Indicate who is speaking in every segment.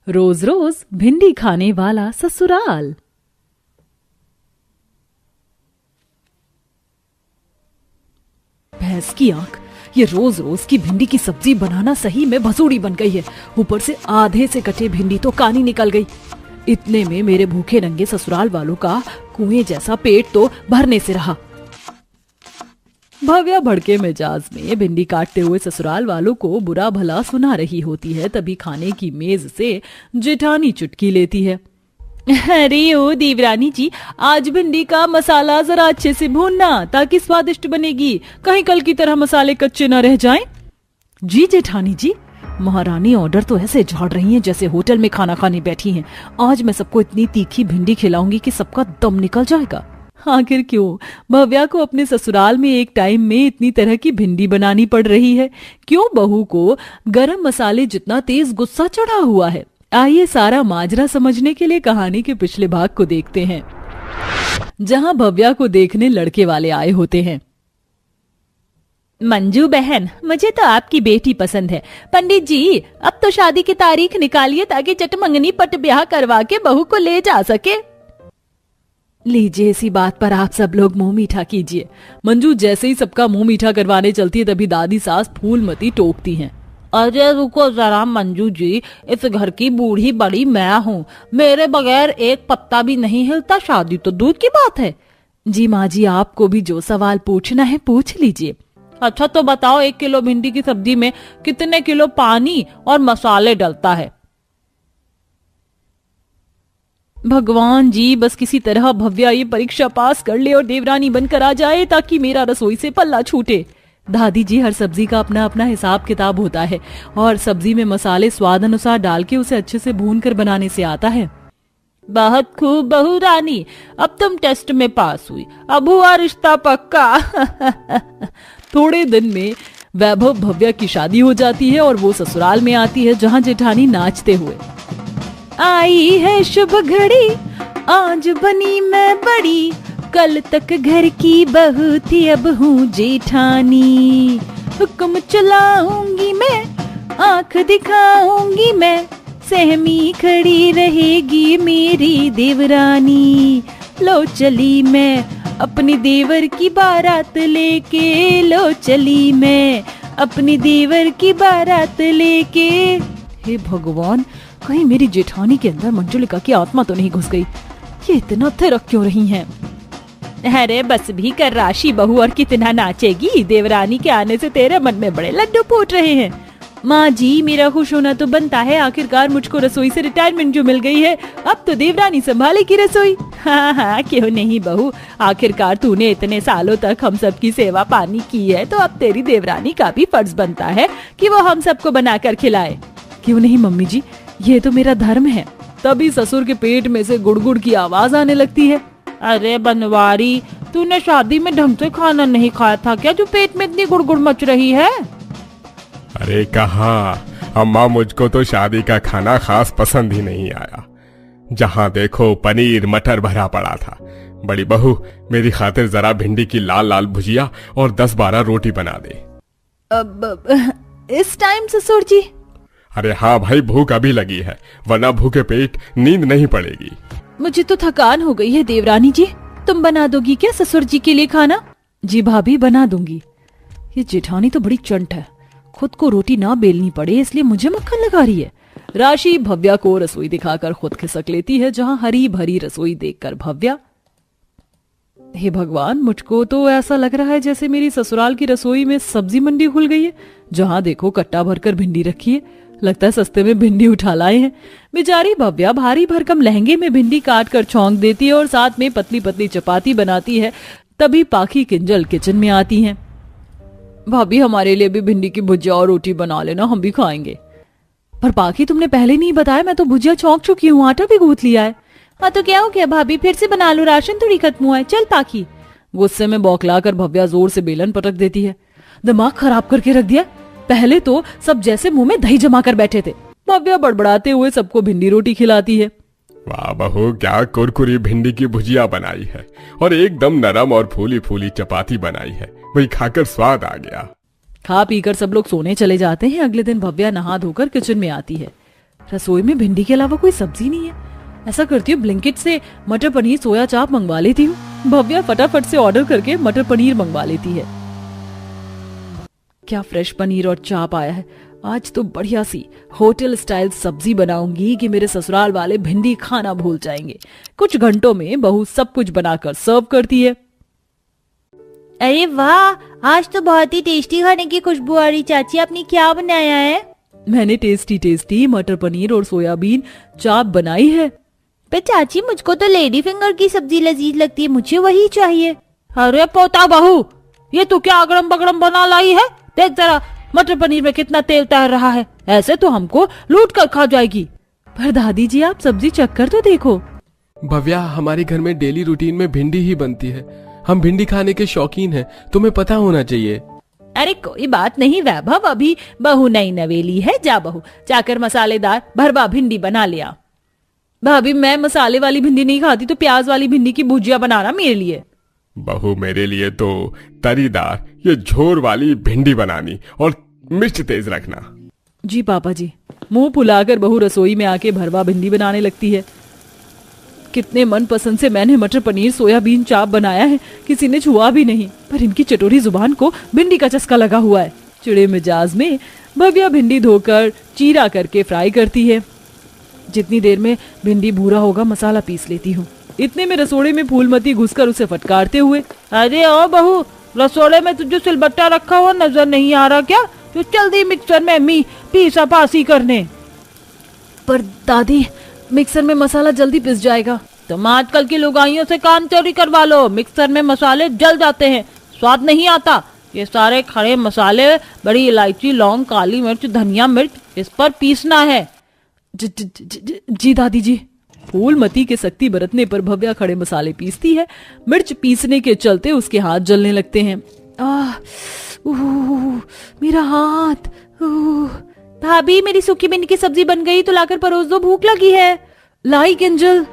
Speaker 1: रोज रोज भिंडी खाने वाला ससुराल। भैंस की आंख, ये रोज रोज की भिंडी की सब्जी बनाना सही में भसोड़ी बन गई है। ऊपर से आधे से कटे भिंडी तो कानी निकल गई। इतने में मेरे भूखे नंगे ससुराल वालों का कुएं जैसा पेट तो भरने से रहा। भव्या भड़के मिजाज में भिंडी काटते हुए ससुराल वालों को बुरा भला सुना रही होती है। तभी खाने की मेज से जेठानी चुटकी लेती है। अरे ओ देवरानी जी, आज भिंडी का मसाला जरा अच्छे से भूनना ताकि स्वादिष्ट बनेगी, कहीं कल की तरह मसाले कच्चे न रह जाएं। जी जेठानी जी। महारानी ऑर्डर तो ऐसे झाड़ रही हैं जैसे होटल में खाना खाने बैठी हैं। आज मैं सबको इतनी तीखी भिंडी खिलाऊंगी कि सबका दम निकल जाएगा। आखिर क्यों भव्या को अपने ससुराल में एक टाइम में इतनी तरह की भिंडी बनानी पड़ रही है? क्यों बहू को गरम मसाले जितना तेज गुस्सा चढ़ा हुआ है? आइए सारा माजरा समझने के लिए कहानी के पिछले भाग को देखते हैं, जहां भव्या को देखने लड़के वाले आए होते हैं। मंजू बहन, मुझे तो आपकी बेटी पसंद है। पंडित जी, अब तो शादी की तारीख निकालिए ताकि चटमंगनी पट ब्याह करवा के बहू को ले जा सके। लीजिए, इसी बात पर आप सब लोग मुंह मीठा कीजिए। मंजू जैसे ही सबका मुंह मीठा करवाने चलती है तभी दादी सास फूलमती टोकती हैं। अरे रुको जरा मंजू जी, इस घर की बूढ़ी बड़ी मैं हूँ, मेरे बगैर एक पत्ता भी नहीं हिलता। शादी तो दूर की बात है। जी माँ जी, आपको भी जो सवाल पूछना है पूछ लीजिए। अच्छा तो बताओ, 1 किलो भिंडी की सब्जी में कितने किलो पानी और मसाले डलता है? भगवान जी, बस किसी तरह भव्या ये परीक्षा पास कर ले और देवरानी बनकर आ जाए ताकि मेरा रसोई से पल्ला छूटे। दादी जी, हर सब्जी का अपना अपना हिसाब किताब होता है और सब्जी में मसाले स्वाद अनुसार डाल के उसे अच्छे से भून कर बनाने से आता है। बहुत खूब बहू रानी, अब तुम टेस्ट में पास हुई, अब हुआ रिश्ता पक्का। थोड़े दिन में वैभव भव्या की शादी हो जाती है और वो ससुराल में आती है, जहाँ जेठानी नाचते हुए आई है शुभ घड़ी, आज बनी मैं बड़ी, कल तक घर की बहू थी अब हूँ जेठानी। हुक्म चलाऊंगी मैं, आंख दिखाऊंगी मैं, सहमी खड़ी रहेगी मेरी देवरानी। लो चली मैं अपनी देवर की बारात लेके, लो चली मैं अपनी देवर की बारात लेके। हे भगवान, कहीं मेरी जेठानी के अंदर मंजुलिका की आत्मा तो नहीं घुस गई? ये इतना थिरक क्यों रही हैं? अरे बस भी कर राशि बहू, और कितना नाचेगी? देवरानी के आने से तेरे मन में बड़े लड्डू फूट रहे हैं। माँ जी, मेरा खुश होना तो बनता है, आखिरकार मुझको रसोई से रिटायरमेंट जो मिल गई है, अब तो देवरानी संभालेगी रसोई। हाँ हाँ, क्यों नहीं बहू, आखिरकार तूने इतने सालों तक हम सब की सेवा पानी की है, तो अब तेरी देवरानी का भी फर्ज बनता है कि वो हम सबको बनाकर खिलाए। क्यों नहीं मम्मी जी, ये तो मेरा धर्म है। तभी ससुर के पेट में से गुड़गुड़ की आवाज आने लगती है। अरे बनवारी, तूने शादी में ढंग से खाना नहीं खाया था क्या, जो पेट में इतनी गुड़गुड़ मच रही है?
Speaker 2: अरे कहाँ अम्मा, मुझको तो शादी का खाना खास पसंद ही नहीं आया। जहाँ देखो पनीर मटर भरा पड़ा था। बड़ी बहू, मेरी खातिर जरा भिंडी की लाल लाल भुजिया और 10-12 रोटी बना दे।
Speaker 1: अब इस टाइम ससुर जी?
Speaker 2: अरे हाँ भाई, भूख अभी लगी है, वरना भूखे पेट नींद नहीं पड़ेगी।
Speaker 1: मुझे तो थकान हो गई है देवरानी जी, तुम बना दोगी क्या ससुर जी के लिए खाना? जी भाभी, बना दूंगी। ये जेठानी तो बड़ी चंट है, खुद को रोटी ना बेलनी पड़े इसलिए मुझे मक्खन लगा रही है। राशि भव्या को रसोई दिखाकर खुद खिसक लेती है, जहां हरी भरी रसोई देखकर भव्या, हे भगवान, मुझको तो ऐसा लग रहा है जैसे मेरी ससुराल की रसोई में सब्जी मंडी खुल गई है। जहां देखो कट्टा भरकर भिंडी रखी है, लगता है सस्ते में भिंडी उठा लाए हैं। बेचारी भव्या भारी भरकम लहंगे में भिंडी काट कर छौंक देती है और साथ में पतली पतली चपाती बनाती है। तभी पाखी किंजल किचन में आती हैं। भाभी, हमारे लिए भी भिंडी की भुजिया और रोटी बना लेना, हम भी खाएंगे। पर पाखी, तुमने पहले नहीं बताया, मैं तो भुजिया छौंक चुकी हूँ, आटा भी गूंथ लिया है। हाँ तो क्या हो गया भाभी, फिर से बना लो, राशन थोड़ी खत्म हुआ है। चल पाखी। गुस्से में बौखलाकर भव्या जोर से बेलन पटक देती है। दिमाग खराब करके रख दिया, पहले तो सब जैसे मुंह में दही जमा कर बैठे थे। भव्या बड़बड़ाते हुए सबको भिंडी रोटी खिलाती है।
Speaker 2: वाह बहू, क्या कुरकुरी भिंडी की भुजिया बनाई है और एकदम नरम और फूली फूली चपाती बनाई है, वही खाकर स्वाद आ गया।
Speaker 1: खा पीकर सब लोग सोने चले जाते हैं। अगले दिन भव्या नहा धोकर किचन में आती है। रसोई में भिंडी के अलावा कोई सब्जी नहीं है। ऐसा करती हूँ ब्लिंकिट से मटर पनीर सोया चाप मंगवा लेती हूँ। भव्या फटाफट से ऑर्डर करके मटर पनीर मंगवा लेती है। क्या फ्रेश पनीर और चाप आया है। आज तो बढ़िया सी होटल स्टाइल सब्जी बनाऊंगी कि मेरे ससुराल वाले भिंडी खाना भूल जाएंगे। कुछ घंटों में बहू सब कुछ बनाकर सर्व करती है।
Speaker 3: अरे वाह, आज तो बहुत ही टेस्टी खाने की खुशबू आ रही। चाची आपने क्या बनाया है?
Speaker 1: मैंने टेस्टी मटर पनीर और सोयाबीन चाप बनाई है।
Speaker 3: पर चाची मुझको तो लेडी फिंगर की सब्जी लजीज लगती है, मुझे वही चाहिए।
Speaker 1: अरे पोता बहू, ये तू क्या अगड़म बगड़म बना लाई है? देख जरा मटर पनीर में कितना तेल तैर रहा है। ऐसे तो हमको लूट कर खा जाएगी। पर दादी जी आप सब्जी चक्कर तो देखो।
Speaker 2: भव्या, हमारे घर में डेली रूटीन में भिंडी ही बनती है। हम भिंडी खाने के शौकीन हैं, तुम्हें पता होना चाहिए।
Speaker 1: अरे कोई बात नहीं वैभव, अभी बहू नई नवेली है। जा बहू, जाकर मसालेदार भरवा भिंडी बना लिया। भाभी मैं मसाले वाली भिंडी नहीं खाती, तो प्याज वाली भिंडी की भुजिया बनाना मेरे लिए।
Speaker 2: बहू मेरे लिए तो तरीदार ये झोर वाली भिंडी बनानी और मिर्च तेज रखना।
Speaker 1: जी पापा जी। मुंह फुलाकर बहू रसोई में आके भरवा भिंडी बनाने लगती है। कितने मन पसंद से मैंने मटर पनीर सोयाबीन चाप बनाया है, किसी ने छुआ भी नहीं। पर इनकी चटोरी जुबान को भिंडी का चस्का लगा हुआ है। चिड़े मिजाज में भव्या भिंडी धोकर चीरा करके फ्राई करती है। जितनी देर में भिंडी भूरा होगा मसाला पीस लेती हूँ। इतने में रसोड़े में फूलमती घुसकर उसे फटकारते हुए, अरे ओ बहू, रसोड़े में तुझे सिलबट्टा रखा हुआ नजर नहीं आ रहा क्या? तो जल्दी मिक्सर में पीसा पासी करने। पर दादी मिक्सर में मसाला जल्दी पिस जाएगा। तुम आजकल की लुगाइयों से काम चोरी करवा लो, मिक्सर में मसाले जल जाते हैं, स्वाद नहीं आता। ये सारे खड़े मसाले, बड़ी इलायची, लौंग, काली मिर्च, धनिया मिर्च, इस पर पीसना है। जी दादी जी। फूलमती के सख्ती बरतने पर भव्या खड़े मसाले पीसती है। मिर्च पीसने के चलते उसके हाथ जलने लगते हैं। मेरा हाथ।
Speaker 3: भाभी मेरी सूखी भिंडी की सब्जी बन गई, तो लाकर परोस दो, भूख लगी है।
Speaker 1: लाई किंजल,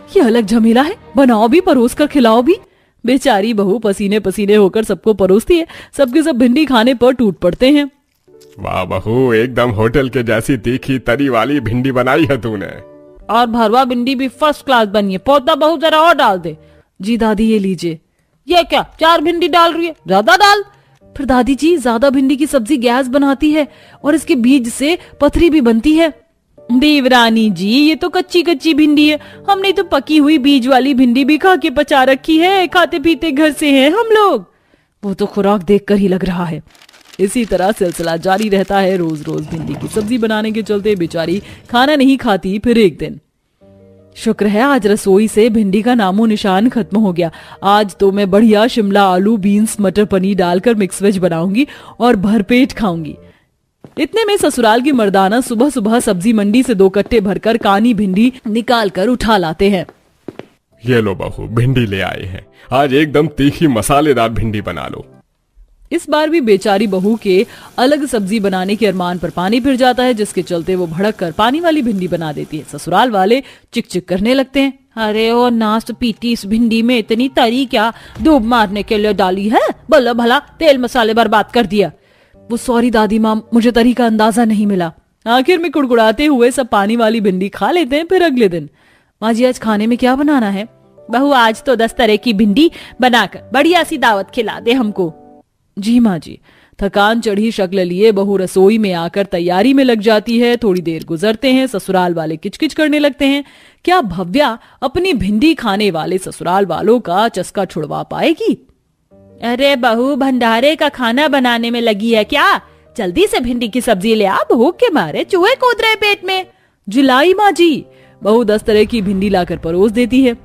Speaker 1: ये अलग झमेला है, बनाओ भी परोस कर खिलाओ भी। बेचारी बहू पसीने पसीने होकर सबको परोसती है। सबके सब भिंडी खाने पर टूट पड़ते हैं।
Speaker 2: वाह बहू, एकदम होटल के जैसी तीखी तरी वाली भिंडी बनाई है तूने।
Speaker 1: और भरवा भिंडी भी फर्स्ट क्लास बनी है। पौधा बहू जरा और डाल दे। जी दादी ये लीजिए। ये क्या 4 भिंडी डाल रही है? ज्यादा डाल। फिर दादी जी ज्यादा भिंडी की सब्जी गैस बनाती है और इसके बीज से पथरी भी बनती है। देवरानी जी ये तो कच्ची कच्ची भिंडी है, हमने तो पकी हुई बीज वाली भिंडी भी खा के पचा रखी है। खाते पीते घर से हैं हम लोग। वो तो खुराक देखकर ही लग रहा है। इसी तरह सिलसिला जारी रहता है। रोज रोज भिंडी की सब्जी बनाने के चलते बेचारी खाना नहीं खाती। फिर एक दिन, शुक्र है आज रसोई से भिंडी का नामो निशान खत्म हो गया। आज तो मैं बढ़िया शिमला आलू, बीन्स, मटर पनीर डालकर मिक्स वेज बनाऊंगी और भरपेट खाऊंगी। इतने में ससुराल की मर्दाना सुबह सुबह सब्जी मंडी से 2 कट्टे भरकर कानी भिंडी निकाल कर उठा लाते हैं।
Speaker 2: ये लो बहू, भिंडी ले आए हैं, आज एकदम तीखी मसालेदार भिंडी बना लो।
Speaker 1: इस बार भी बेचारी बहू के अलग सब्जी बनाने के अरमान पर पानी फिर जाता है, जिसके चलते वो भड़क कर पानी वाली भिंडी बना देती है। ससुराल वाले चिक चिक करने लगते हैं। अरे ओ नास पीटी, इस भिंडी में इतनी तरी क्या धूप मारने के लिए डाली है? भला भला तेल मसाले बर्बाद कर दिया। वो सॉरी दादी माँ, मुझे तरी का अंदाजा नहीं मिला। आखिर में कुड़कुड़ाते हुए सब पानी वाली भिंडी खा लेते हैं। फिर अगले दिन, माँ जी आज खाने में क्या बनाना है?
Speaker 3: बहू आज तो 10 तरह की भिंडी बनाकर बढ़िया सी दावत खिला दे हमको।
Speaker 1: जी माँ जी। थकान चढ़ी शक्ल लिए बहू रसोई में आकर तैयारी में लग जाती है। थोड़ी देर गुजरते हैं, ससुराल वाले किचकिच करने लगते हैं। क्या भव्या अपनी भिंडी खाने वाले ससुराल वालों का चस्का छुड़वा पाएगी?
Speaker 3: अरे बहू भंडारे का खाना बनाने में लगी है क्या? जल्दी से भिंडी की सब्जी ले आ, भूख के मारे चूहे कूद रहे पेट में।
Speaker 1: जुलाई माँ जी। बहू 10 तरह की भिंडी लाकर परोस देती है।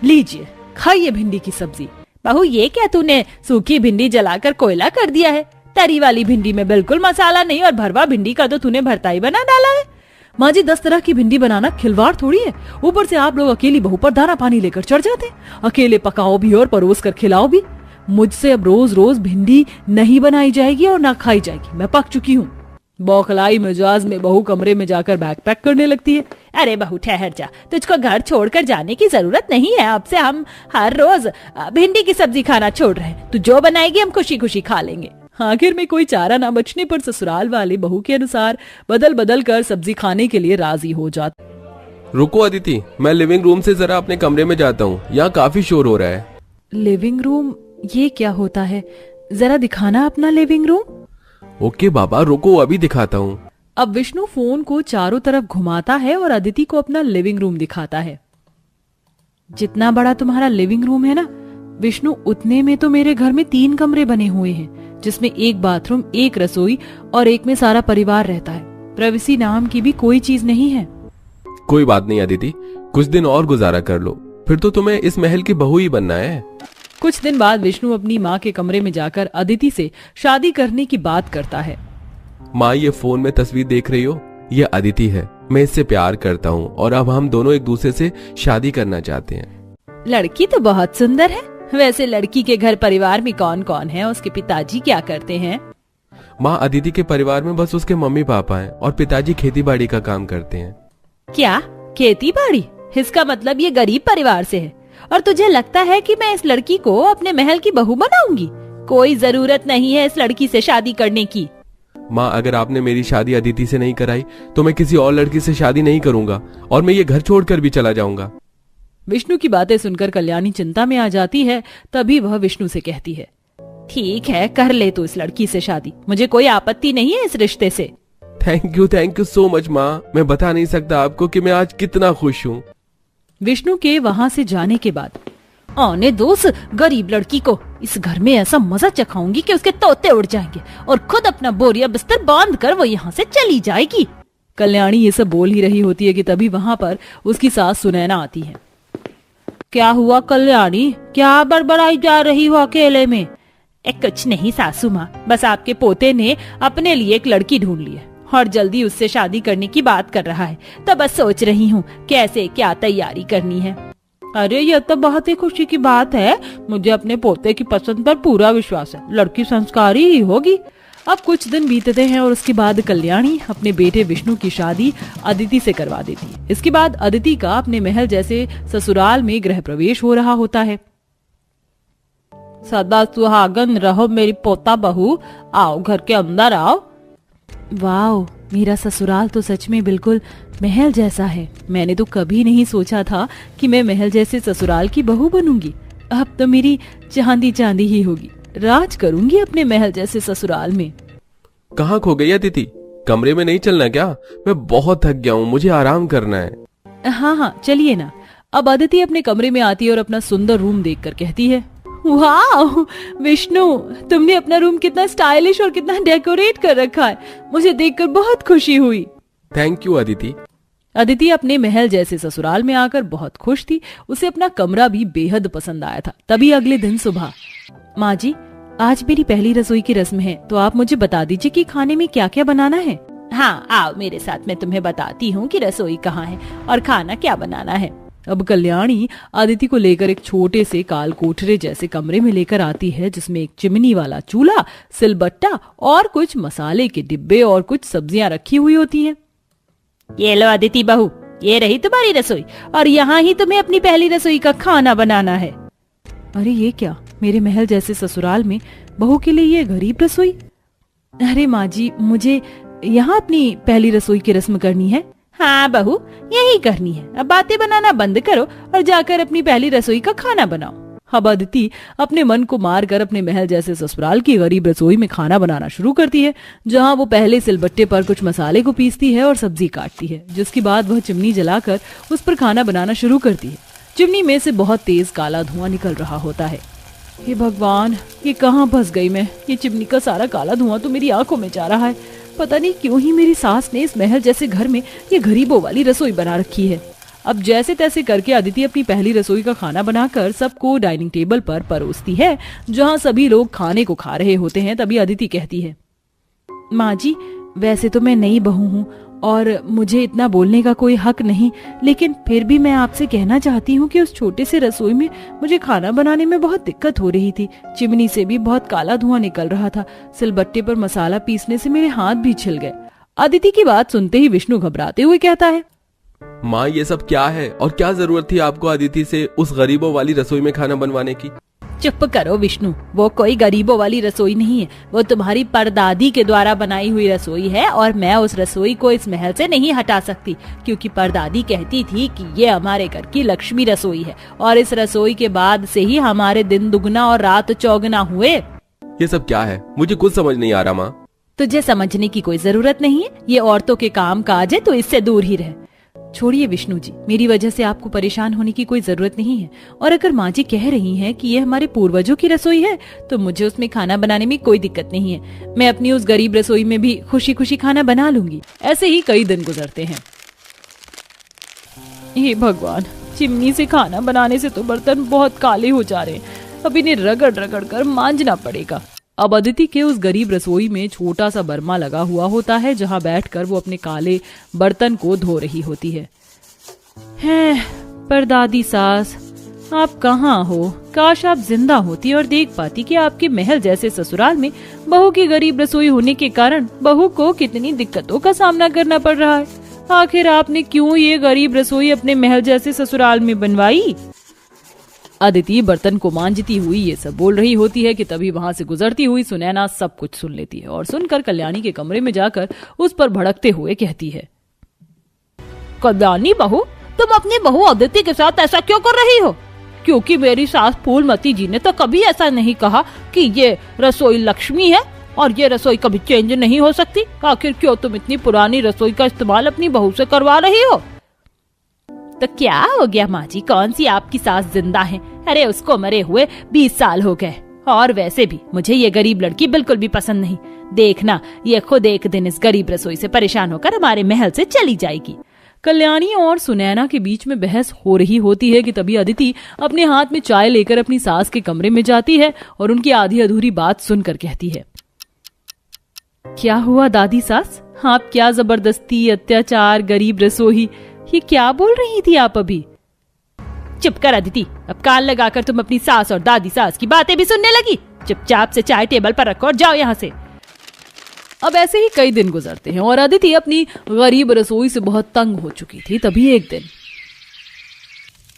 Speaker 1: लीजिए खाइए भिंडी की सब्जी।
Speaker 3: बहू ये क्या तूने सूखी भिंडी जलाकर कोयला कर दिया है? तरी वाली भिंडी में बिल्कुल मसाला नहीं, और भरवा भिंडी का तो तूने भरता ही बना डाला है।
Speaker 1: माँ जी 10 तरह की भिंडी बनाना खिलवाड़ थोड़ी है। ऊपर से आप लोग अकेली बहू पर दाना पानी लेकर चढ़ जाते हैं। अकेले पकाओ भी और परोस कर खिलाओ भी। मुझसे अब रोज रोज भिंडी नहीं बनाई जाएगी और ना खाई जाएगी। मैं पक चुकी हूँ। बौखलाई मिजाज में बहू कमरे में जाकर बैग पैक करने लगती है।
Speaker 3: अरे बहू ठहर जा, तुझको घर छोड़कर जाने की जरूरत नहीं है। अब से हम हर रोज भिंडी की सब्जी खाना छोड़ रहे हैं। तू जो बनाएगी हम खुशी खुशी खा लेंगे।
Speaker 1: आखिर में कोई चारा ना बचने पर ससुराल वाले बहू के अनुसार बदल बदल कर सब्जी खाने के लिए राजी हो जाते।
Speaker 4: रुको अदिति, मैं लिविंग रूम से जरा अपने कमरे में जाता हूँ, यहाँ काफी शोर हो रहा है।
Speaker 1: Living room? ये क्या होता है? जरा दिखाना अपना लिविंग रूम।
Speaker 4: ओके बाबा, रुको अभी दिखाता हूँ।
Speaker 1: अब विष्णु फोन को चारों तरफ घुमाता है और अदिति को अपना लिविंग रूम दिखाता है। जितना बड़ा तुम्हारा लिविंग रूम है ना विष्णु, उतने में तो मेरे घर में 3 कमरे बने हुए हैं, जिसमें एक बाथरूम, एक रसोई और एक में सारा परिवार रहता है। प्राइवेसी नाम की भी कोई चीज नहीं है।
Speaker 4: कोई बात नहीं अदिति, कुछ दिन और गुजारा कर लो, फिर तो तुम्हें इस महल की बहू ही बनना है।
Speaker 1: कुछ दिन बाद विष्णु अपनी माँ के कमरे में जाकर अदिति से शादी करने की बात करता है।
Speaker 4: माँ, ये फोन में तस्वीर देख रही हो, ये अदिति है। मैं इससे प्यार करता हूँ और अब हम दोनों एक दूसरे से शादी करना चाहते हैं।
Speaker 3: लड़की तो बहुत सुंदर है। वैसे लड़की के घर परिवार में कौन कौन है? उसके पिताजी क्या करते हैं?
Speaker 4: माँ, अदिति के परिवार में बस उसके मम्मी पापा हैं और पिताजी खेती बाड़ी का काम करते हैं।
Speaker 3: क्या खेती बाड़ी? इसका मतलब ये गरीब परिवार से है। और तुझे लगता है कि मैं इस लड़की को अपने महल की बहू बनाऊंगी? कोई जरूरत नहीं है इस लड़की से शादी करने की।
Speaker 4: माँ, अगर आपने मेरी शादी अदिति से नहीं कराई तो मैं किसी और लड़की से शादी नहीं करूंगा और मैं ये घर छोड़कर भी चला जाऊंगा।
Speaker 1: विष्णु की बातें सुनकर कल्याणी चिंता में आ जाती है। तभी वह विष्णु से कहती है,
Speaker 3: ठीक है, कर ले तू इस लड़की से शादी, मुझे कोई आपत्ति नहीं है इस रिश्ते से।
Speaker 4: थैंक यू सो मच माँ। मैं बता नहीं सकता आपको कि मैं आज कितना खुश हूँ।
Speaker 1: विष्णु के वहाँ से जाने के बाद,
Speaker 3: आने दो उस गरीब लड़की को, इस घर में ऐसा मजा चखाऊंगी कि उसके तोते उड़ जाएंगे और खुद अपना बोरिया बिस्तर बांध कर वो यहाँ से चली जाएगी।
Speaker 1: कल्याणी ये सब बोल ही रही होती है कि तभी वहाँ पर उसकी सास सुनैना आती है।
Speaker 3: क्या हुआ कल्याणी, क्या बड़बड़ाई जा रही हो अकेले में? कुछ नहीं सासू माँ, बस आपके पोते ने अपने लिए एक लड़की ढूंढ ली है और जल्दी उससे शादी करने की बात कर रहा है, तो बस सोच रही हूँ कैसे क्या तैयारी करनी है।
Speaker 1: अरे ये तो बहुत ही खुशी की बात है। मुझे अपने पोते की पसंद पर पूरा विश्वास है। लड़की संस्कारी ही होगी। अब कुछ दिन बीतते हैं और उसके बाद कल्याणी अपने बेटे विष्णु की शादी अदिति से करवा देती है। इसके बाद अदिति का अपने महल जैसे ससुराल में गृह प्रवेश हो रहा होता है।
Speaker 3: सदा सुहागन रहो मेरी पोता बहू, आओ घर के अंदर आओ।
Speaker 1: वाह, मेरा ससुराल तो सच में बिल्कुल महल जैसा है। मैंने तो कभी नहीं सोचा था कि मैं महल जैसे ससुराल की बहू बनूंगी। अब तो मेरी चांदी चांदी ही होगी। राज करूंगी अपने महल जैसे ससुराल में।
Speaker 4: कहाँ खो गई अदिति? कमरे में नहीं चलना क्या? मैं बहुत थक गया हूँ, मुझे आराम करना है।
Speaker 1: हाँ, चलिए ना। अब अदिति अपने कमरे में आती है और अपना सुंदर रूम देखकर कहती है,
Speaker 3: वाह विष्णु, तुमने अपना रूम कितना स्टाइलिश और कितना डेकोरेट कर रखा है। मुझे देखकर बहुत खुशी हुई।
Speaker 4: Thank you Aditi.
Speaker 1: अदिति अपने महल जैसे ससुराल में आकर बहुत खुश थी। उसे अपना कमरा भी बेहद पसंद आया था। तभी अगले दिन सुबह, माँ जी, आज मेरी पहली रसोई की रस्म है, तो आप मुझे बता दीजिए कि खाने में क्या क्या बनाना है।
Speaker 3: हाँ, आओ मेरे साथ, मैं तुम्हें बताती हूँ कि रसोई कहाँ है और खाना क्या बनाना है।
Speaker 1: अब कल्याणी अदिति को लेकर एक छोटे से काल कोठरे जैसे कमरे में लेकर आती है, जिसमें एक चिमनी वाला चूल्हा, सिलबट्टा और कुछ मसाले के डिब्बे और कुछ सब्जियां रखी हुई होती हैं।
Speaker 3: ये लो अदिति बहू, ये रही तुम्हारी रसोई और यहाँ ही तुम्हें अपनी पहली रसोई का खाना बनाना है।
Speaker 1: अरे ये क्या, मेरे महल जैसे ससुराल में बहू के लिए ये गरीब रसोई? अरे माँ जी, मुझे यहाँ अपनी पहली रसोई की रस्म करनी है।
Speaker 3: हाँ बहू, यही करनी है। अब बातें बनाना बंद करो और जाकर अपनी पहली रसोई का खाना बनाओ।
Speaker 1: अब अदिति अपने मन को मार कर अपने महल जैसे ससुराल की गरीब रसोई में खाना बनाना शुरू करती है, जहाँ वो पहले सिलबट्टे पर कुछ मसाले को पीसती है और सब्जी काटती है। जिसके बाद वह चिमनी जलाकर उस पर खाना बनाना शुरू करती है। चिमनी में से बहुत तेज काला धुआं निकल रहा होता है। हे भगवान, ये कहाँ फंस गई मैं? ये चिमनी का सारा काला धुआं तो मेरी आंखों में जा रहा है। पता नहीं क्यों ही मेरी सास ने इस महल जैसे घर में ये गरीबों वाली रसोई बना रखी है। अब जैसे तैसे करके अदिति अपनी पहली रसोई का खाना बनाकर सबको डाइनिंग टेबल पर परोसती है, जहाँ सभी लोग खाने को खा रहे होते हैं। तभी अदिति कहती है, माँ जी, वैसे तो मैं नई बहू हूँ और मुझे इतना बोलने का कोई हक नहीं, लेकिन फिर भी मैं आपसे कहना चाहती हूँ कि उस छोटे से रसोई में मुझे खाना बनाने में बहुत दिक्कत हो रही थी। चिमनी से भी बहुत काला धुआं निकल रहा था। सिलबट्टे पर मसाला पीसने से मेरे हाथ भी छिल गए। अदिति की बात सुनते ही विष्णु घबराते हुए कहता है,
Speaker 4: माँ, ये सब क्या है और क्या जरूरत थी आपको अदिति से उस गरीबों वाली रसोई में खाना बनवाने की?
Speaker 3: चुप करो विष्णु, वो कोई गरीबों वाली रसोई नहीं है, वो तुम्हारी परदादी के द्वारा बनाई हुई रसोई है और मैं उस रसोई को इस महल से नहीं हटा सकती, क्योंकि परदादी कहती थी कि ये हमारे घर की लक्ष्मी रसोई है और इस रसोई के बाद से ही हमारे दिन दुगना और रात चौगुना हुए।
Speaker 4: ये सब क्या है, मुझे कुछ समझ नहीं आ रहा माँ।
Speaker 3: तुझे समझने की कोई जरूरत नहीं है, ये औरतों के काम काज है, तो इससे दूर ही रहे।
Speaker 1: छोड़िए विष्णु जी, मेरी वजह से आपको परेशान होने की कोई जरूरत नहीं है। और अगर माँ जी कह रही हैं कि ये हमारे पूर्वजों की रसोई है तो मुझे उसमें खाना बनाने में कोई दिक्कत नहीं है। मैं अपनी उस गरीब रसोई में भी खुशी खुशी खाना बना लूंगी। ऐसे ही कई दिन गुजरते हैं। हे भगवान, चिमनी से खाना बनाने से तो बर्तन बहुत काले हो जा रहे हैं। अब इन्हें रगड़ रगड़ कर मांजना पड़ेगा। अब अदिति के उस गरीब रसोई में छोटा सा बर्मा लगा हुआ होता है, जहाँ बैठकर वो अपने काले बर्तन को धो रही होती है। परदादी सास, आप कहाँ हो? काश आप जिंदा होती और देख पाती कि आपके महल जैसे ससुराल में बहू की गरीब रसोई होने के कारण बहू को कितनी दिक्कतों का सामना करना पड़ रहा है। आखिर आपने क्यों ये गरीब रसोई अपने महल जैसे ससुराल में बनवाई? अदिति बर्तन को मांजती हुई ये सब बोल रही होती है कि तभी वहां से गुजरती हुई सुनैना सब कुछ सुन लेती है और सुनकर कल्याणी के कमरे में जाकर उस पर भड़कते हुए कहती है,
Speaker 3: कल्याणी बहू, तुम अपनी बहू अदिति के साथ ऐसा क्यों कर रही हो? क्योंकि मेरी सास फूलमती जी ने तो कभी ऐसा नहीं कहा कि ये रसोई लक्ष्मी है और ये रसोई कभी चेंज नहीं हो सकती। आखिर क्यों तुम इतनी पुरानी रसोई का इस्तेमाल अपनी बहू से करवा रही हो?
Speaker 1: तो क्या हो गया माँ जी, कौन सी आपकी सास जिंदा है? अरे उसको मरे हुए 20 साल हो गए। और वैसे भी मुझे ये गरीब लड़की बिल्कुल भी पसंद नहीं। देखना, ये खुद एक दिन इस गरीब रसोई से परेशान होकर हमारे महल से चली जाएगी।
Speaker 3: कल्याणी और सुनैना के बीच में बहस हो रही होती है कि तभी अदिति अपने हाथ में चाय लेकर अपनी सास के कमरे में जाती है और उनकी आधी अधूरी बात सुनकर कहती है, क्या हुआ दादी सास? आप क्या जबरदस्ती, अत्याचार, गरीब रसोई, ये क्या बोल रही थी आप अभी?
Speaker 1: चुप कर अदिति, अब कान लगाकर तुम अपनी सास और दादी सास की बातें भी सुनने लगी। चुपचाप से चाय टेबल पर रखो और जाओ यहाँ से।
Speaker 3: अब ऐसे ही कई दिन गुजरते हैं और अदिति अपनी गरीब रसोई से बहुत तंग हो चुकी थी। तभी एक दिन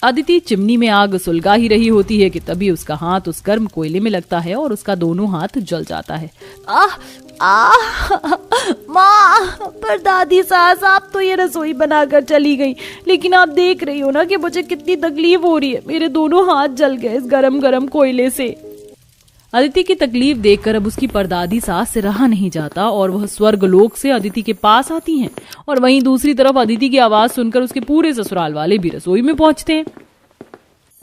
Speaker 3: अदिति चिमनी में आग सुलगा ही रही होती है कि तभी उसका हाथ उस गर्म कोयले में लगता है और उसका दोनों हाथ जल जाता है।
Speaker 1: माँ, पर दादी सास, आप तो ये रसोई बनाकर चली गई, लेकिन आप देख रही हो ना कि मुझे कितनी तकलीफ हो रही है। मेरे दोनों हाथ जल गए इस गरम गरम कोयले से।
Speaker 3: अदिति की तकलीफ देखकर अब उसकी परदादी सास से रहा नहीं जाता और वह स्वर्ग लोक से अदिति के पास आती हैं। और वहीं दूसरी तरफ अदिति की आवाज सुनकर उसके पूरे ससुराल वाले भी रसोई में पहुंचते हैं।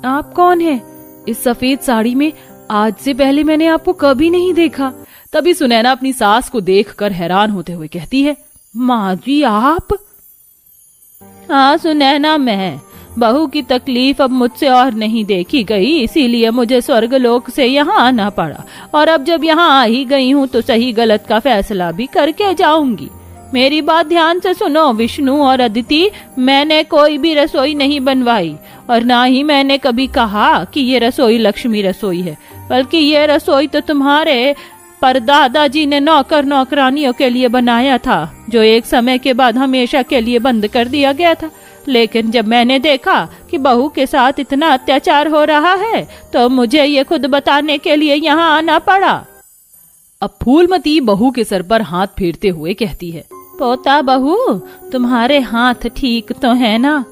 Speaker 3: आप कौन हैं? इस सफेद साड़ी में आज से पहले मैंने आपको कभी नहीं देखा। तभी सुनैना अपनी सास को देखकर हैरान होते हुए कहती है,
Speaker 1: माँ जी आप? हाँ सुनैना, मैं। बहू की तकलीफ अब मुझसे और नहीं देखी गई, इसीलिए मुझे स्वर्गलोक से यहाँ आना पड़ा। और अब जब यहाँ आ ही गई हूँ तो सही गलत का फैसला भी करके जाऊंगी। मेरी बात ध्यान से सुनो विष्णु और अदिति, मैंने कोई भी रसोई नहीं बनवाई और ना ही मैंने कभी कहा कि ये रसोई लक्ष्मी रसोई है, बल्कि ये रसोई तो तुम्हारे परदादा जी ने नौकर नौकरानियों के लिए बनाया था, जो एक समय के बाद हमेशा के लिए बंद कर दिया गया था। लेकिन जब मैंने देखा कि बहू के साथ इतना अत्याचार हो रहा है तो मुझे ये खुद बताने के लिए यहाँ आना पड़ा।
Speaker 3: अब फूलमती बहू के सर पर हाथ फेरते हुए कहती है,
Speaker 1: पोता बहू, तुम्हारे हाथ ठीक तो है ना?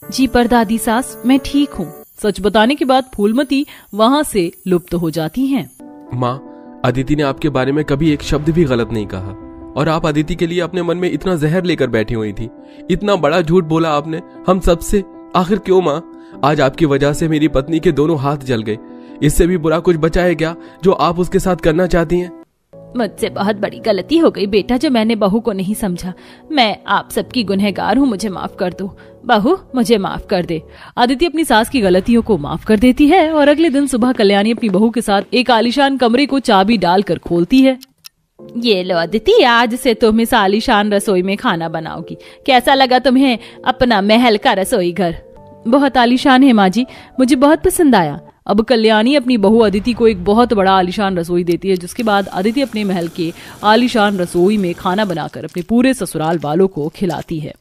Speaker 3: जी परदादी सास, मैं ठीक हूँ। सच बताने के बाद फूलमती वहाँ से लुप्त हो जाती हैं।
Speaker 4: माँ, अदिति ने आपके बारे में कभी एक शब्द भी गलत नहीं कहा और आप अदिति के लिए अपने मन में इतना जहर लेकर बैठी हुई थी। इतना बड़ा झूठ बोला आपने हम सबसे। आखिर क्यों माँ? आज आपकी वजह से मेरी पत्नी के दोनों हाथ जल गए। इससे भी बुरा कुछ बचा है क्या जो आप उसके साथ करना चाहती हैं?
Speaker 1: मुझसे बहुत बड़ी गलती हो गई बेटा, जो मैंने बहू को नहीं समझा। मैं आप सबकी गुनहगार हूँ, मुझे माफ कर दो। बहू, मुझे माफ कर दे।
Speaker 3: अदिति अपनी सास की गलतियों को माफ कर देती है और अगले दिन सुबह कल्याणी अपनी बहू के साथ एक आलीशान कमरे को चाबी डालकर खोलती है।
Speaker 1: ये लो अदिति, आज से तुम इस आलीशान रसोई में खाना बनाओगी। कैसा लगा तुम्हें अपना महल का रसोई घर?
Speaker 3: बहुत आलीशान है माँ जी, मुझे बहुत पसंद आया। अब कल्याणी अपनी बहू अदिति को एक बहुत बड़ा आलीशान रसोई देती है, जिसके बाद अदिति अपने महल के आलीशान रसोई में खाना बनाकर अपने पूरे ससुराल वालों को खिलाती है।